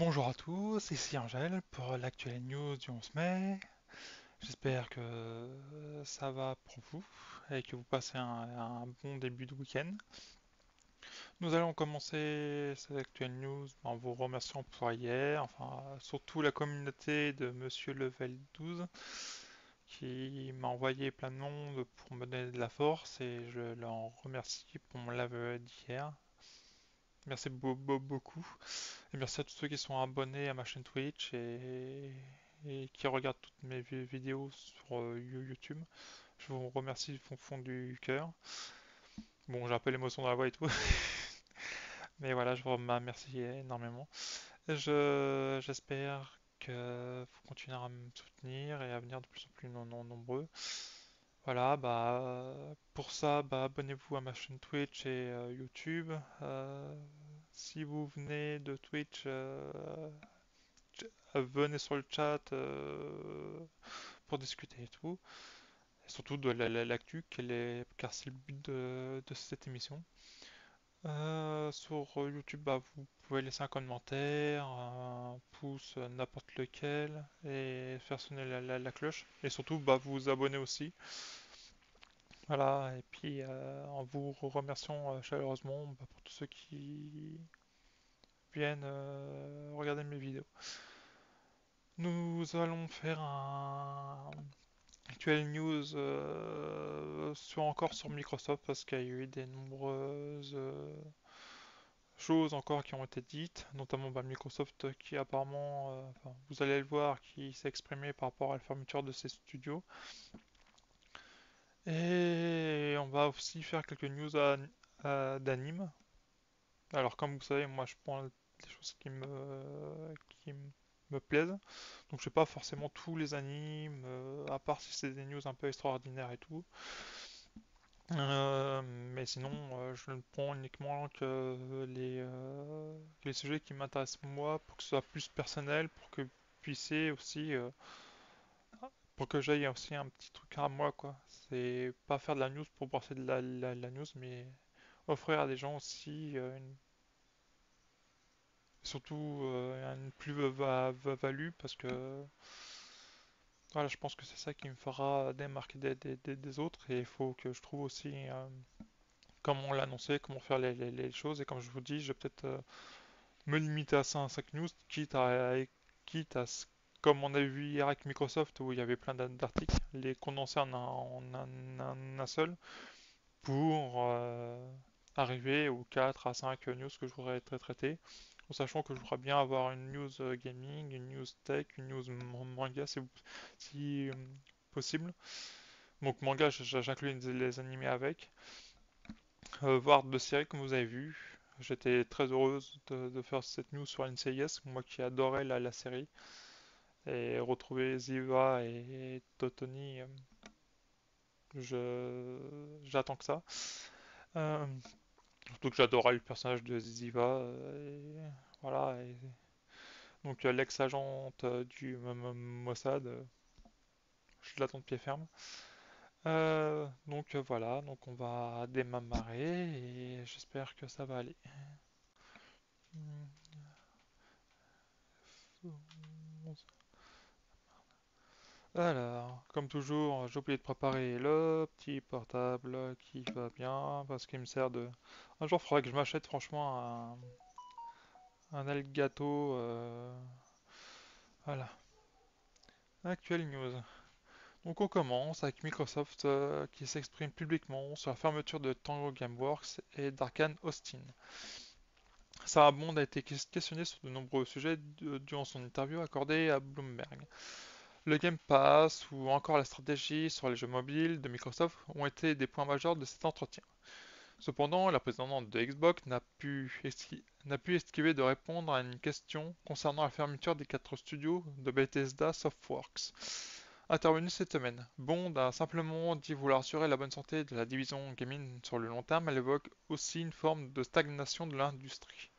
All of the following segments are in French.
Bonjour à tous, ici Angèle pour l'actuelle news du 11 mai. J'espère que ça va pour vous et que vous passez un bon début de week-end. Nous allons commencer cette actuelle news en vous remerciant pour hier, enfin surtout la communauté de Monsieur Level 12 qui m'a envoyé plein de monde pour me donner de la force et je l'en remercie pour mon live d'hier. Merci beaucoup. Et merci à tous ceux qui sont abonnés à ma chaîne Twitch et qui regardent toutes mes vidéos sur YouTube. Je vous remercie du fond du cœur. Bon, j'ai un peu l'émotion dans la voix et tout, mais voilà, je vous remercie énormément. J'espère que vous continuerez à me soutenir et à venir de plus en plus nombreux. Voilà, pour ça, abonnez-vous à ma chaîne Twitch et YouTube. Si vous venez de Twitch, venez sur le chat pour discuter et tout. Et surtout de l'actu, car c'est le but de cette émission. Sur YouTube, vous pouvez laisser un commentaire, un pouce, n'importe lequel, et faire sonner la cloche. Et surtout, vous abonner aussi. Voilà, et puis en vous remerciant chaleureusement pour tous ceux qui viennent regarder mes vidéos. Nous allons faire un actuelle news encore sur Microsoft parce qu'il y a eu des nombreuses choses encore qui ont été dites, notamment Microsoft qui apparemment, enfin, vous allez le voir, qui s'est exprimé par rapport à la fermeture de ses studios. Et on va aussi faire quelques news d'anime. Alors comme vous savez, moi je prends des choses qui me plaisent. Donc je sais pas forcément tous les animes, à part si c'est des news un peu extraordinaires et tout. Mais sinon, je ne prends uniquement que les sujets qui m'intéressent moi pour que ce soit plus personnel, pour que vous puissiez aussi, pour que j'aille aussi un petit truc à moi, quoi. C'est pas faire de la news pour passer de la news, mais offrir à des gens aussi surtout une plus-value parce que voilà, je pense que c'est ça qui me fera démarquer des autres et il faut que je trouve aussi comment l'annoncer, comment faire les choses. Et comme je vous dis, je vais peut-être me limiter à 5 news, quitte à comme on a vu hier avec Microsoft où il y avait plein d'articles, les condenser un seul pour arriver aux 4 à 5 news que je voudrais traiter. En sachant que je voudrais bien avoir une news gaming, une news tech, une news manga si possible. Donc manga, j'inclus les animés avec. Voire de séries comme vous avez vu. J'étais très heureuse de faire cette news sur NCIS, moi qui adorais la série. Et retrouver Ziva et Totoni, j'attends que ça. Euh, Surtout que j'adorais le personnage de Ziva. Et voilà. Donc l'ex-agente du Mossad, je l'attends de pied ferme. Donc voilà, donc on va démarrer et j'espère que ça va aller. Alors, comme toujours, j'ai oublié de préparer le petit portable qui va bien parce qu'il me sert de... Un jour, il faudrait que je m'achète franchement un Elgato. Voilà. Actuelle news. Donc on commence avec Microsoft qui s'exprime publiquement sur la fermeture de Tango Gameworks et d'Arkane Austin. Sarah Bond a été questionnée sur de nombreux sujets durant son interview accordée à Bloomberg. Le Game Pass ou encore la stratégie sur les jeux mobiles de Microsoft ont été des points majeurs de cet entretien. Cependant, la présidente de Xbox n'a pu esquiver de répondre à une question concernant la fermeture des 4 studios de Bethesda Softworks. Intervenue cette semaine, Bond a simplement dit vouloir assurer la bonne santé de la division gaming sur le long terme. Elle évoque aussi une forme de stagnation de l'industrie.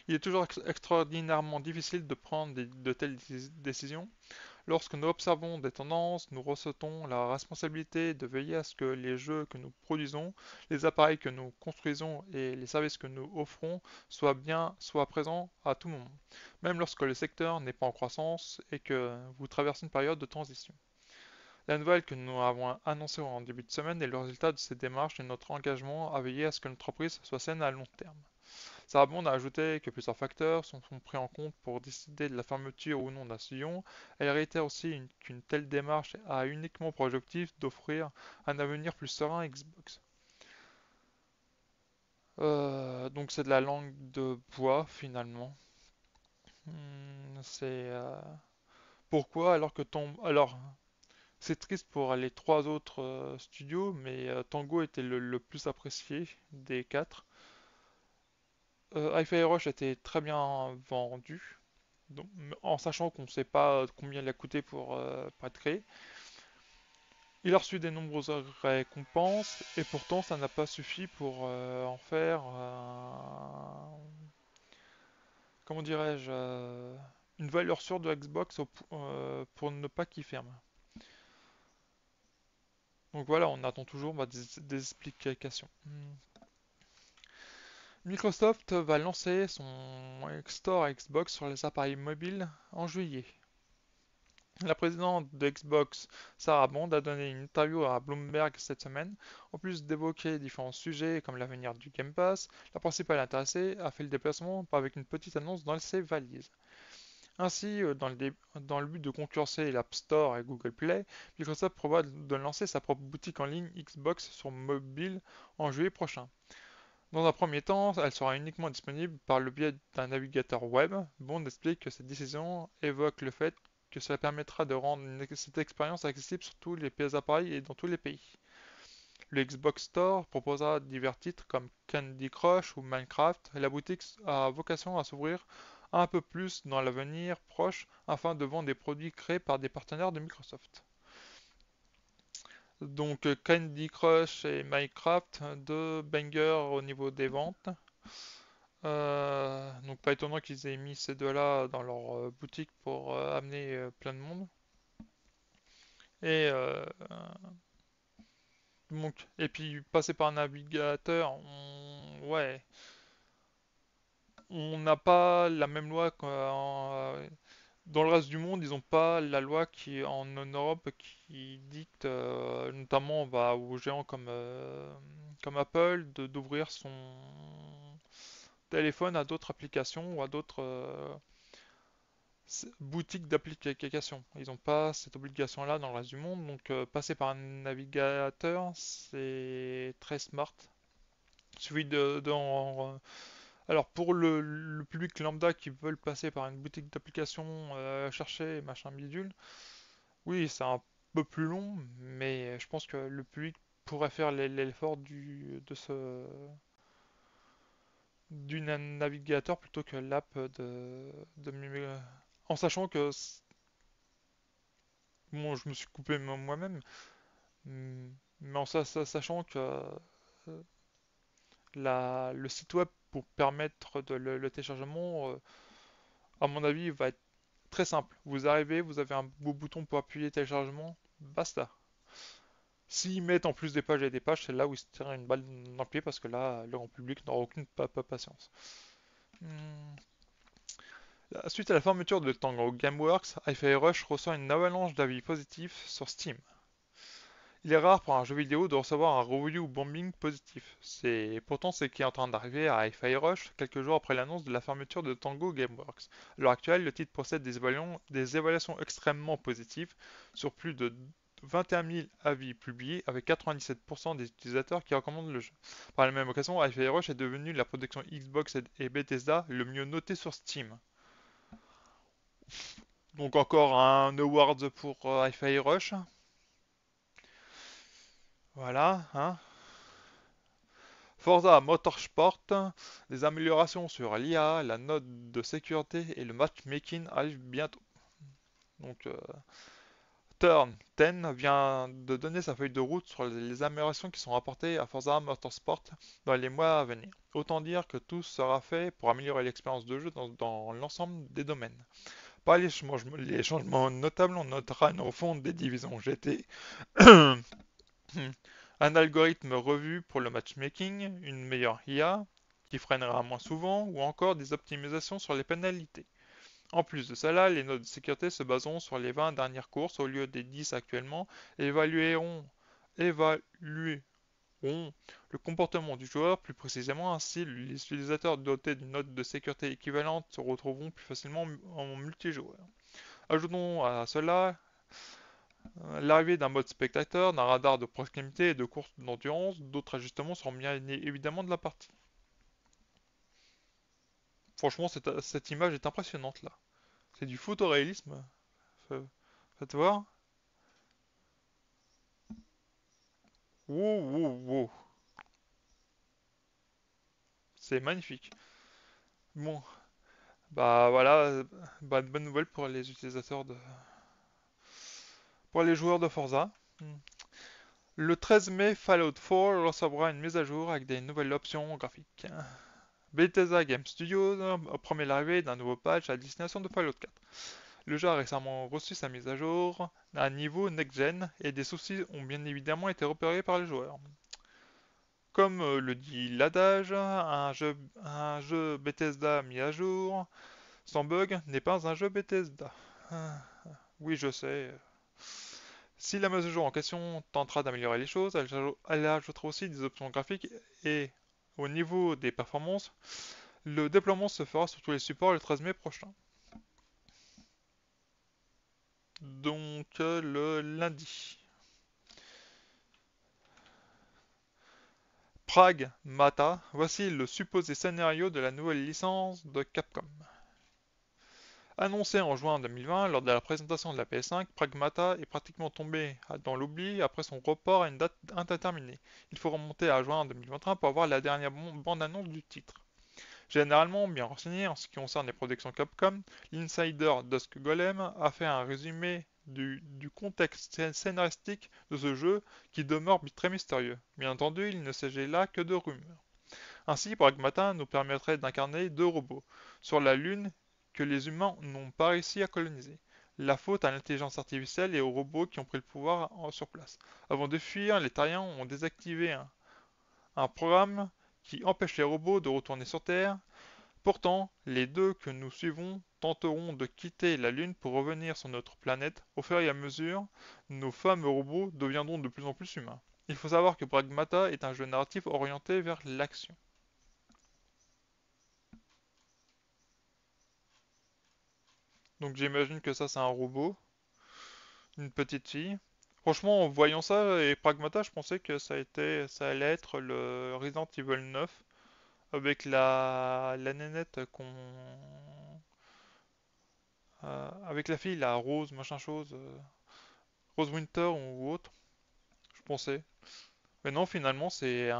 Il est toujours extraordinairement difficile de prendre de telles décisions. Lorsque nous observons des tendances, nous ressentons la responsabilité de veiller à ce que les jeux que nous produisons, les appareils que nous construisons et les services que nous offrons soient présents à tout moment, même lorsque le secteur n'est pas en croissance et que vous traversez une période de transition. La nouvelle que nous avons annoncée en début de semaine est le résultat de cette démarche et de notre engagement à veiller à ce que notre entreprise soit saine à long terme. Sarah Bond a ajouté que plusieurs facteurs sont pris en compte pour décider de la fermeture ou non d'un sillon. Elle réitère aussi qu'une telle démarche a uniquement pour objectif d'offrir un avenir plus serein à Xbox. Donc c'est de la langue de bois finalement. C'est pourquoi alors que alors c'est triste pour les trois autres studios, mais Tango était le plus apprécié des quatre. Hi-Fi Rush était très bien vendu, donc, en sachant qu'on ne sait pas combien il a coûté pour être créé. Il a reçu des nombreuses récompenses et pourtant ça n'a pas suffi pour en faire, comment dirais-je, une valeur sûre de Xbox pour ne pas qu'il ferme. Donc voilà, on attend toujours des explications. Microsoft va lancer son store Xbox sur les appareils mobiles en juillet. La présidente de Xbox, Sarah Bond, a donné une interview à Bloomberg cette semaine. En plus d'évoquer différents sujets comme l'avenir du Game Pass, la principale intéressée a fait le déplacement avec une petite annonce dans ses valises. Ainsi, dans le but de concurrencer l'App Store et Google Play, Microsoft prévoit de lancer sa propre boutique en ligne Xbox sur mobile en juillet prochain. Dans un premier temps, elle sera uniquement disponible par le biais d'un navigateur web. Bond explique que cette décision évoque le fait que cela permettra de rendre cette expérience accessible sur tous les appareils et dans tous les pays. Le Xbox Store proposera divers titres comme Candy Crush ou Minecraft. La boutique a vocation à s'ouvrir un peu plus dans l'avenir proche afin de vendre des produits créés par des partenaires de Microsoft. Donc Candy Crush et Minecraft, deux bangers au niveau des ventes. Donc pas étonnant qu'ils aient mis ces deux-là dans leur boutique pour amener plein de monde. Et et puis passer par un navigateur, ouais, on n'a pas la même loi dans le reste du monde. Ils n'ont pas la loi qui en Europe qui dicte, notamment aux géants comme Apple, d'ouvrir son téléphone à d'autres applications ou à d'autres boutiques d'applications. Ils n'ont pas cette obligation-là dans le reste du monde, donc passer par un navigateur, c'est très smart. Il suffit alors pour le public lambda qui veulent passer par une boutique d'applications, chercher machin bidule, oui, c'est un peu plus long, mais je pense que le public pourrait faire l'effort du navigateur plutôt que l'app en sachant que bon, je me suis coupé moi-même, mais sachant que le site web pour permettre le téléchargement, à mon avis, va être très simple. Vous arrivez, vous avez un beau bouton pour appuyer téléchargement, basta. S'ils mettent en plus des pages et des pages, c'est là où ils se tirent une balle dans le pied parce que là, le grand public n'aura aucune patience. Hmm. Suite à la fermeture de Tango Gameworks, Hi-Fi Rush reçoit une avalanche d'avis positifs sur Steam. Il est rare pour un jeu vidéo de recevoir un review bombing positif. Pourtant ce qui est en train d'arriver à Hi-Fi Rush quelques jours après l'annonce de la fermeture de Tango Gameworks. À l'heure actuelle, le titre possède des évaluations extrêmement positives sur plus de 21 000 avis publiés avec 97% des utilisateurs qui recommandent le jeu. Par la même occasion, Hi-Fi Rush est devenu la production Xbox et Bethesda le mieux noté sur Steam. Donc encore un award pour Hi-Fi Rush. Voilà, hein. Forza Motorsport, des améliorations sur l'IA, la note de sécurité et le matchmaking arrivent bientôt. Donc Turn 10 vient de donner sa feuille de route sur les améliorations qui sont apportées à Forza Motorsport dans les mois à venir. Autant dire que tout sera fait pour améliorer l'expérience de jeu dans l'ensemble des domaines. les changements notables, on notera une refonte des divisions GT, un algorithme revu pour le matchmaking, une meilleure IA qui freinera moins souvent, ou encore des optimisations sur les pénalités. En plus de cela, les notes de sécurité se baseront sur les 20 dernières courses au lieu des 10 actuellement et évalueront le comportement du joueur plus précisément. Ainsi, les utilisateurs dotés d'une note de sécurité équivalente se retrouveront plus facilement en multijoueur. Ajoutons à cela l'arrivée d'un mode spectateur, d'un radar de proximité et de course d'endurance. D'autres ajustements seront bien évidemment de la partie. Franchement, cette image est impressionnante là. C'est du photoréalisme. Faites voir. Wow, wow, wow. C'est magnifique. Bon, bah voilà, bah, bonne nouvelle pour les utilisateurs pour les joueurs de Forza. Le 13 mai, Fallout 4 recevra une mise à jour avec des nouvelles options graphiques. Bethesda Game Studios promet l'arrivée d'un nouveau patch à destination de Fallout 4. Le jeu a récemment reçu sa mise à jour à un niveau next-gen et des soucis ont bien évidemment été repérés par les joueurs. Comme le dit l'adage, un jeu Bethesda mis à jour sans bug n'est pas un jeu Bethesda. Ah, oui, je sais. Si la mise à jour en question tentera d'améliorer les choses, elle ajoutera aussi des options graphiques et au niveau des performances, le déploiement se fera sur tous les supports le 13 mai prochain. Donc le lundi. Pragmata, voici le supposé scénario de la nouvelle licence de Capcom. Annoncé en juin 2020 lors de la présentation de la PS5, Pragmata est pratiquement tombé dans l'oubli après son report à une date indéterminée. Il faut remonter à juin 2021 pour avoir la dernière bande-annonce du titre. Généralement bien renseigné en ce qui concerne les productions Capcom, l'insider Dusk Golem a fait un résumé du contexte scénaristique de ce jeu qui demeure très mystérieux. Bien entendu, il ne s'agit là que de rumeurs. Ainsi, Pragmata nous permettrait d'incarner deux robots sur la Lune que les humains n'ont pas réussi à coloniser. La faute à l'intelligence artificielle et aux robots qui ont pris le pouvoir sur place. Avant de fuir, les Terriens ont désactivé un programme qui empêche les robots de retourner sur Terre. Pourtant, les deux que nous suivons tenteront de quitter la Lune pour revenir sur notre planète. Au fur et à mesure, nos fameux robots deviendront de plus en plus humains. Il faut savoir que Pragmata est un jeu narratif orienté vers l'action. Donc j'imagine que ça c'est un robot, une petite fille. Franchement, en voyant ça et Pragmata, je pensais que ça allait être le Resident Evil 9 avec la nénette avec la fille, la Rose, machin chose, Rose Winter ou autre, je pensais. Mais non, finalement, c'est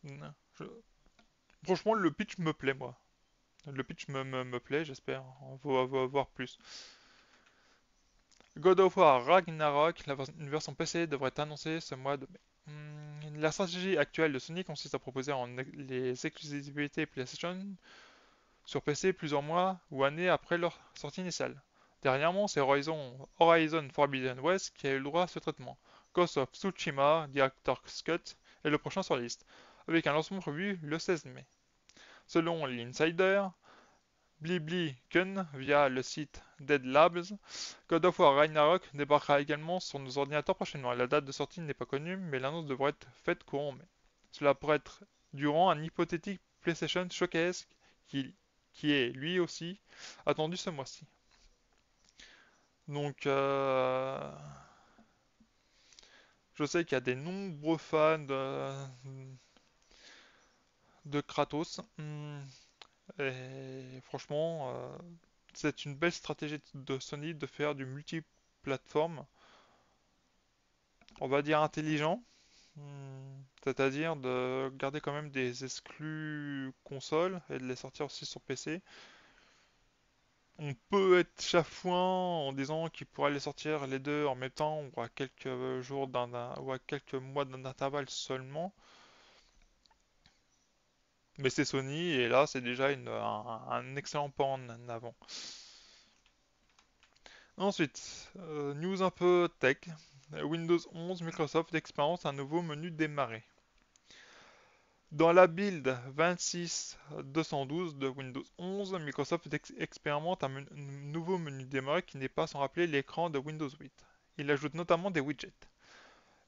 je- Franchement, le pitch me plaît, moi. Le pitch me plaît, j'espère. On va voir plus. God of War Ragnarok, une version PC devrait être annoncée ce mois de mai. La stratégie actuelle de Sony consiste à proposer les exclusivités PlayStation sur PC plusieurs mois ou années après leur sortie initiale. Dernièrement, c'est Horizon Forbidden West qui a eu le droit à ce traitement. Ghost of Tsushima Director's Cut est le prochain sur la liste, avec un lancement prévu le 16 mai. Selon l'Insider, Kun via le site Dead Labs, God of War Ragnarok débarquera également sur nos ordinateurs prochainement. La date de sortie n'est pas connue, mais l'annonce devrait être faite courant mai. Cela pourrait être durant un hypothétique PlayStation Showcase qui, qui est lui aussi attendu ce mois-ci. Donc, je sais qu'il y a des nombreux fans de Kratos. Et franchement, c'est une belle stratégie de Sony de faire du multiplateforme, on va dire intelligent. C'est-à-dire de garder quand même des exclus consoles et de les sortir aussi sur PC. On peut être chafouin en disant qu'il pourrait les sortir les deux en même temps ou à quelques ou à quelques mois d'un intervalle seulement. Mais c'est Sony et là c'est déjà un excellent pas en avant. Ensuite, news un peu tech. Windows 11, Microsoft expérimente un nouveau menu démarrer. Dans la build 26.212 de Windows 11, Microsoft expérimente un nouveau menu démarrer qui n'est pas sans rappeler l'écran de Windows 8. Il ajoute notamment des widgets.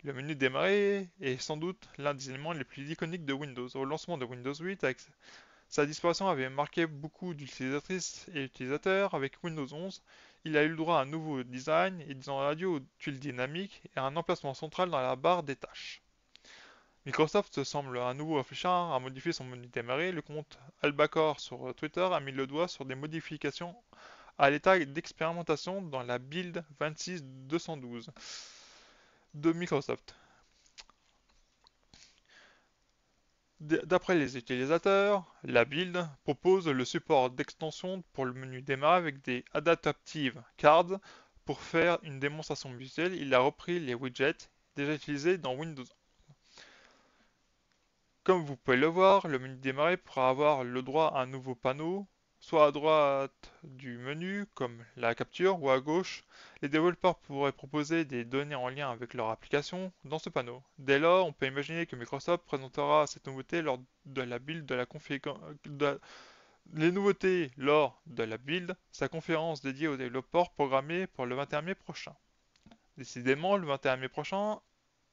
Le menu démarrer est sans doute l'un des éléments les plus iconiques de Windows. Au lancement de Windows 8, avec sa disparition avait marqué beaucoup d'utilisatrices et utilisateurs. Avec Windows 11, il a eu le droit à un nouveau design et des radios aux tuiles dynamiques et à un emplacement central dans la barre des tâches. Microsoft semble à nouveau réfléchir à modifier son menu démarrer. Le compte Albacor sur Twitter a mis le doigt sur des modifications à l'état d'expérimentation dans la build 26.212 de Microsoft. D'après les utilisateurs, la build propose le support d'extensions pour le menu démarrer avec des Adaptive Cards. Pour faire une démonstration visuelle, il a repris les widgets déjà utilisés dans Windows. Comme vous pouvez le voir, le menu démarrer pourra avoir le droit à un nouveau panneau, soit à droite du menu, comme la capture, ou à gauche. Les développeurs pourraient proposer des données en lien avec leur application dans ce panneau. Dès lors, on peut imaginer que Microsoft présentera cette nouveauté lors de la build de la les nouveautés lors de la build, sa conférence dédiée aux développeurs programmée pour le 21 mai prochain. Décidément, le 21 mai prochain,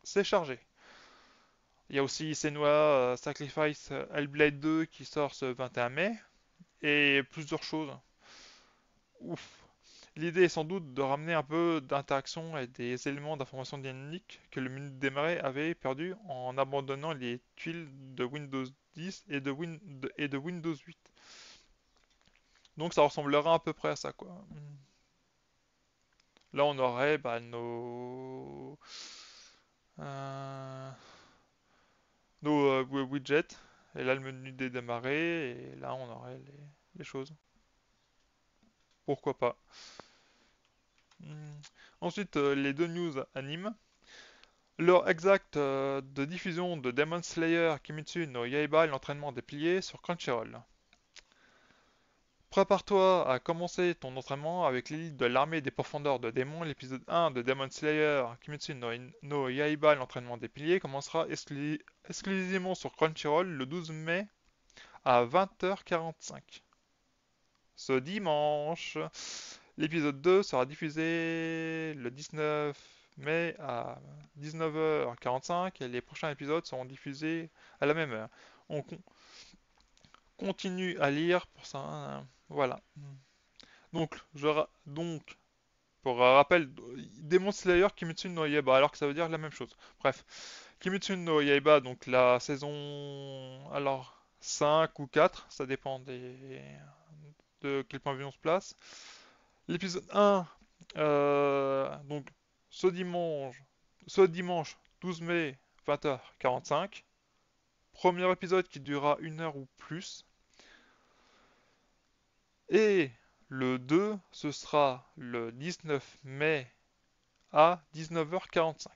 c'est chargé. Il y a aussi Senua Sacrifice Hellblade 2 qui sort ce 21 mai et plusieurs choses. Ouf. L'idée est sans doute de ramener un peu d'interaction et des éléments d'information dynamique que le menu de démarrer avait perdu en abandonnant les tuiles de Windows 10 et de Windows 8. Donc ça ressemblera à peu près à ça quoi. Là on aurait euh, nos widgets et là le menu de démarrer et là on aurait les choses. Pourquoi pas. Ensuite, les deux news animent. L'heure exacte de diffusion de Demon Slayer Kimetsu no Yaiba et l'entraînement des piliers sur Crunchyroll. Prépare-toi à commencer ton entraînement avec l'élite de l'armée des pourfendeurs de démons. L'épisode 1 de Demon Slayer Kimetsu no Yaiba et l'entraînement des piliers commencera exclusivement sur Crunchyroll le 12 mai à 20h45. Ce dimanche, l'épisode 2 sera diffusé le 19 mai à 19h45 et les prochains épisodes seront diffusés à la même heure. On continue à lire pour ça. Voilà. Donc, pour rappel, Demon Slayer Kimetsu no Yaiba, alors que ça veut dire la même chose. Bref, Kimetsu no Yaiba, donc la saison alors 5 ou 4, ça dépend de quel point de vue on se place. L'épisode 1, donc ce dimanche 12 mai 20h45. Premier épisode qui durera 1 heure ou plus. Et le 2, ce sera le 19 mai à 19h45.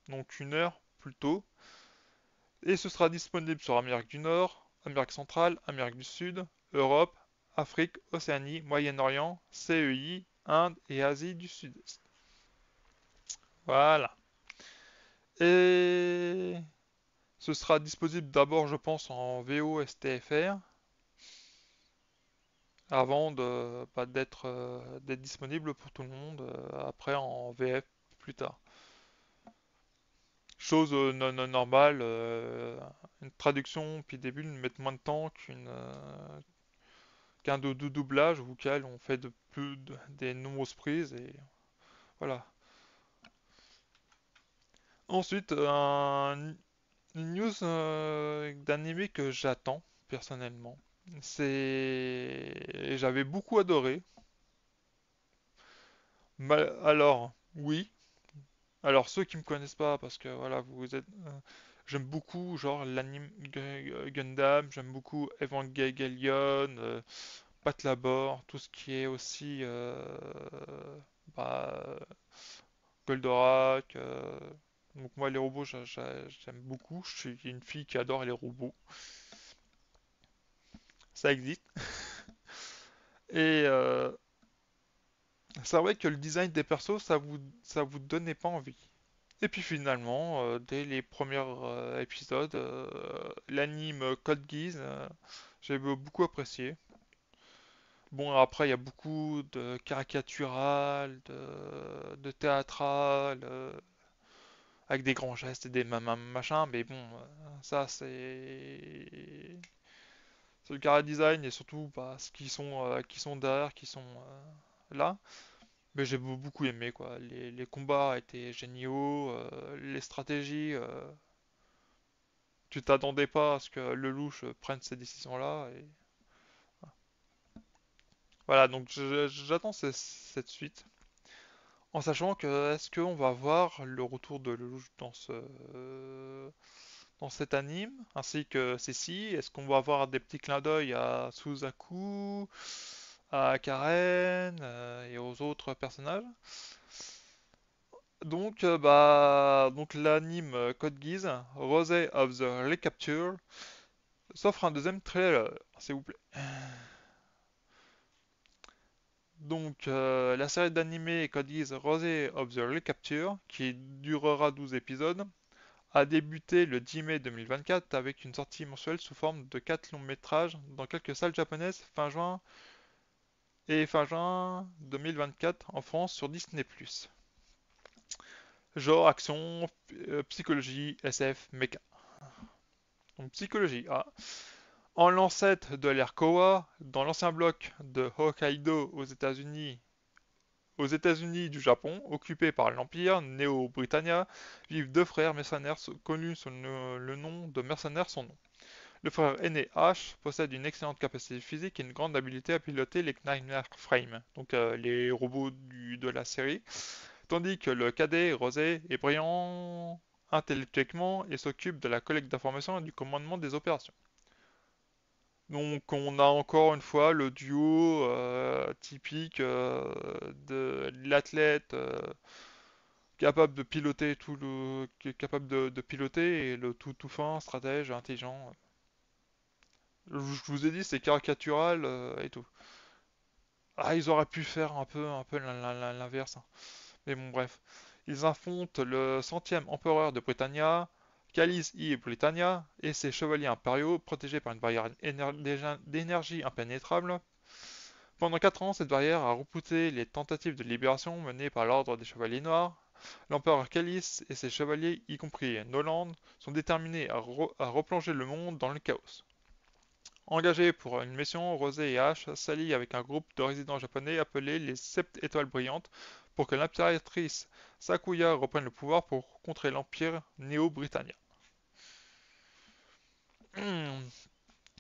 Donc 1 heure plus tôt. Et ce sera disponible sur Amérique du Nord, Amérique centrale, Amérique du Sud, Europe, Afrique, Océanie, Moyen-Orient, CEI, Inde et Asie du Sud-Est. Voilà. Et ce sera disponible d'abord, je pense, en VO STFR avant d'être disponible pour tout le monde après en VF plus tard. Chose non normale, une traduction puis début met moins de temps qu'un de doublage auquel on fait des nombreuses prises et voilà. Ensuite, une news d'anime que j'attends personnellement. J'avais beaucoup adoré. Alors, oui. Alors, ceux qui me connaissent pas, parce que voilà, vous êtes. J'aime beaucoup, genre, l'anime Gundam, j'aime beaucoup Evangelion, Pat Labor, tout ce qui est aussi. Bah, Goldorak. Donc, moi, les robots, j'aime beaucoup. Je suis une fille qui adore les robots. ça existe. Et c'est vrai que le design des persos, ça vous donnait pas envie. Et puis finalement, dès les premiers épisodes, l'anime Code Geass, j'ai beaucoup apprécié. Bon, après, il y a beaucoup de caricatural, de théâtral, avec des grands gestes et des machins, mais bon, ça c'est le cara design et surtout bah, ce qui sont derrière, qui sont là. Mais j'ai beaucoup aimé quoi. Les combats étaient géniaux, les stratégies, tu t'attendais pas à ce que Lelouch prenne ces décisions-là. Et voilà, donc j'attends cette suite. En sachant que est-ce qu'on va voir le retour de Lelouch dans cet anime, ainsi que Cécile, est-ce qu'on va avoir des petits clins d'œil à Suzaku, à Karen et aux autres personnages? Donc, donc l'anime Code Geass, Rose of the Recapture, s'offre un deuxième trailer, s'il vous plaît. Donc, la série d'animé Code Geass Rose of the Recapture, qui durera 12 épisodes, a débuté le 10 mai 2024 avec une sortie mensuelle sous forme de 4 longs métrages dans quelques salles japonaises fin juin 2024 en France sur Disney+. Genre action, psychologie, SF, mecha. Donc psychologie. Ah. En l'ancêtre de l'ère Kowa, dans l'ancien bloc de Hokkaido aux États-Unis du Japon, occupé par l'Empire Néo-Britannia, vivent deux frères mercenaires connus sous le nom de mercenaires sans nom. Le frère aîné Ash possède une excellente capacité physique et une grande habileté à piloter les Nightmare Frame, donc les robots de la série, tandis que le cadet Rosé est brillant intellectuellement et s'occupe de la collecte d'informations et du commandement des opérations. Donc on a encore une fois le duo typique de l'athlète capable de piloter qui est capable de piloter et le tout fin stratège intelligent. Je vous ai dit c'est caricatural et tout. Ah ils auraient pu faire un peu l'inverse, hein. Mais bon bref. Ils affrontent le centième empereur de Britannia, Calice I Britannia, et ses chevaliers impériaux protégés par une barrière d'énergie impénétrable. Pendant 4 ans, cette barrière a repoussé les tentatives de libération menées par l'Ordre des Chevaliers Noirs. L'empereur Calice et ses chevaliers, y compris Noland, sont déterminés à replonger le monde dans le chaos. Engagés pour une mission, Rosé et Ash s'allient avec un groupe de résidents japonais appelés les Sept Étoiles Brillantes pour que l'impératrice Sakuya reprenne le pouvoir pour contrer l'empire néo-britannia.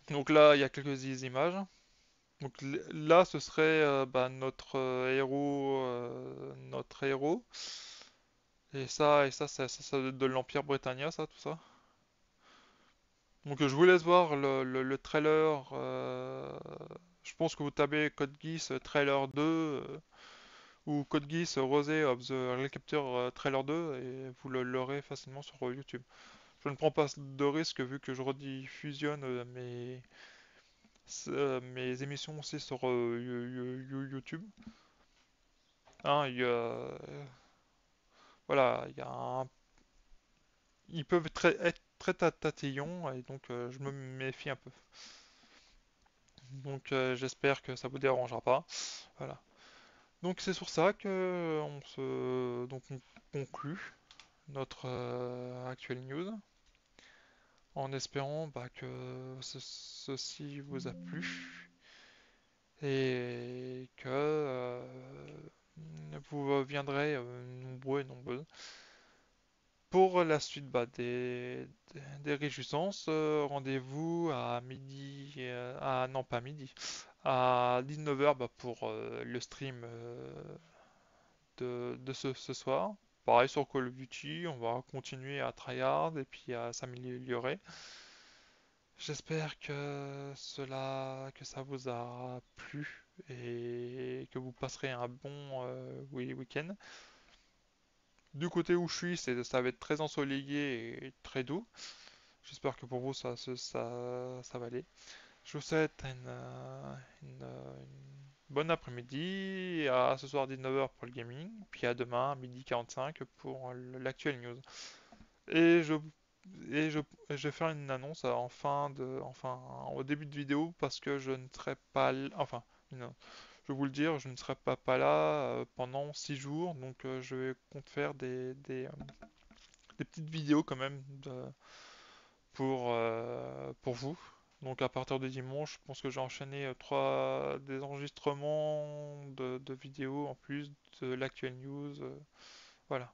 Donc là, il y a quelques images. Donc là, ce serait notre notre héros. Ça doit être de l'Empire Britannia, ça, tout ça. Donc je vous laisse voir le trailer. Je pense que vous tapez Code Geass trailer 2 ou Code Geass Rosé of the Recapture trailer 2 et vous l'aurez facilement sur YouTube. Je ne prends pas de risque vu que je rediffusionne mes émissions aussi sur YouTube. Hein, voilà, ils peuvent être très tatillons et donc je me méfie un peu. Donc j'espère que ça vous dérangera pas. Voilà. Donc c'est sur ça que on conclut notre actuelle news en espérant que ceci vous a plu et que vous viendrez nombreux et nombreuses pour la suite des réjouissances. Rendez-vous à midi, non pas midi, à 19h pour le stream de ce soir. Pareil sur Call of Duty, on va continuer à tryhard et puis à s'améliorer. J'espère que ça vous a plu et que vous passerez un bon week-end. Du côté où je suis, ça va être très ensoleillé et très doux. J'espère que pour vous ça va aller. Je vous souhaite une bonne après-midi, et à ce soir 19h pour le gaming, puis à demain à midi 45 pour l'actuel news. Et je, et je vais faire une annonce enfin, au début de vidéo parce que je ne serai pas, enfin, une- je vais vous le dire, je ne serai pas là pendant 6 jours, donc je vais compte faire des petites vidéos quand même pour vous. Donc à partir de dimanche, je pense que j'ai enchaîné des enregistrements de vidéos en plus de l'actuel news. Voilà.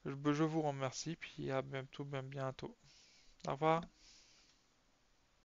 Je vous remercie, puis à bientôt, bien bientôt. Au revoir.